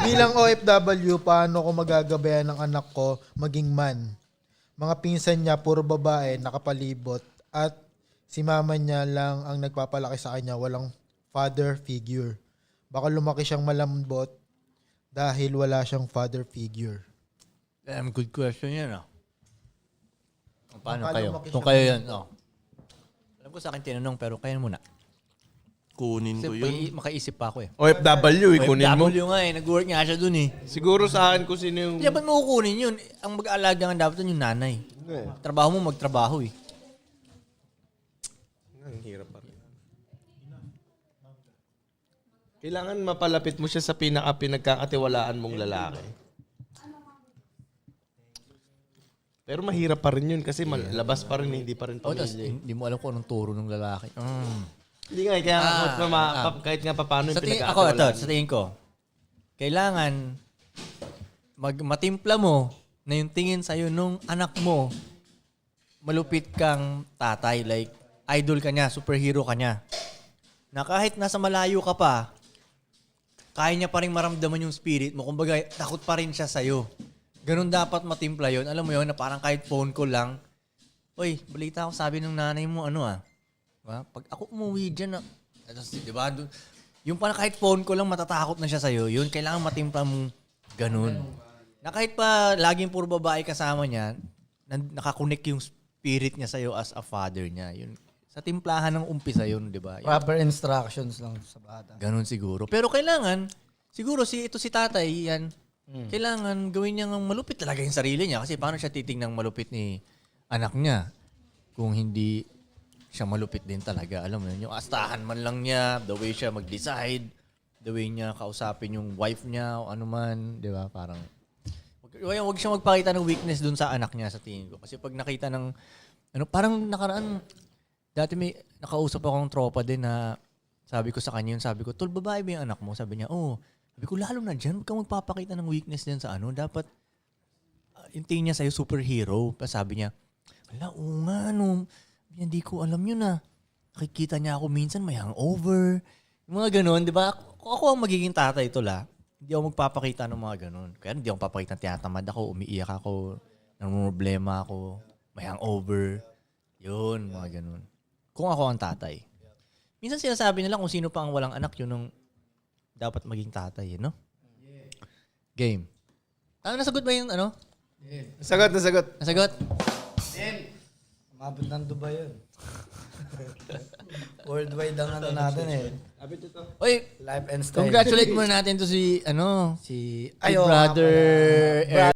Bilang OFW, paano ko magagabayan ng anak ko maging man? Mga pinsan niya, puro babae, nakapalibot. At si mama niya lang ang nagpapalaki sa kanya, walang father figure. Baka lumaki siyang malambot dahil wala siyang father figure. Good question yan, ah. Paano Baka kayo? lumaki Kung siya kayo yan, Alam ko sa akin tinanong, pero kayo muna. Kunin ko yun. Kasi makaisip pa ako eh. OFW, kunin mo. OFW nga eh, nag-work nga siya dun eh. Siguro sa akin kung sino yung... Kaya ba't mo kukunin yun? Ang mag-aalaga nga dapat yun yung nanay. Trabaho mo, magtrabaho eh. Ang hirap pa rin. Kailangan mapalapit mo siya sa pinagkakatiwalaan mong lalaki. Pero mahirap pa rin yun kasi labas pa rin, hindi pa rin Oh, tas, pamilya. hindi mo alam kung anong turo ng lalaki. Hindi nga, kaya kahit nga paano yung Sa tingin, pinagkakatiwalaan. sa tingin ko, kailangan matimpla mo na yung tingin sa'yo nung anak mo, malupit kang tatay. Like, idol ka niya, superhero ka niya. Na kahit nasa malayo ka pa, kaya niya pa rin maramdaman yung spirit mo. Kumbaga, takot pa rin siya sa'yo. Ganun dapat matimpla yun. Alam mo yun, na parang kahit phone call lang, "Uy, balita ako, sabi ng nanay mo, diba? Pag ako umuwi dyan, diba? Yung parang kahit phone ko lang matatakot na siya sa'yo, yun, kailangan matimpla mong ganun. Na kahit pa laging puro babae kasama niya, nakakonek yung spirit niya sa'yo as a father niya. Yun, sa timplahan ng umpisa yun, di ba? Proper instructions lang sa bata. Ganun siguro. Pero kailangan, siguro si tatay, yan, kailangan gawin niya ng malupit talaga yung sarili niya. Kasi paano siya titingnang malupit ni anak niya kung hindi siya malupit din talaga. Alam mo yun, yung astahan man lang niya, the way siya mag-decide, the way niya kausapin yung wife niya o ano man, di ba? Parang, wag siya magpakita ng weakness dun sa anak niya sa tingin ko. Kasi pag nakita ng, parang nakaraan, dati may nakausap akong tropa din na sabi ko sa kanya yun, sabi ko, "Tol, babae ba yung anak mo?" Sabi niya, "Oo." Sabi ko, lalo na dyan, huwag kang magpapakita ng weakness din sa dapat, yung tingin niya sa'yo superhero. Pa sabi niya, "Ala, oo nga, hindi ko alam yun ah. Nakikita niya ako minsan may hangover." Yung mga ganun, di ba? Ako ang magiging tatay ito hindi ako magpapakita ng mga ganun. Kaya hindi ako papakita ng tinatamad ako, umiiyak ako, problema ako, may hangover. Yun, mga ganun. Kung ako ang tatay. Minsan sinasabi nila kung sino pa ang walang anak, yun ang dapat maging tatay, no? Game. Nasagot ba yung Nasagot. Nasagot? Umabot ng Dubai yun. Worldwide ang natin eh. Oy, Life and style. congratulate muna natin to si Si brother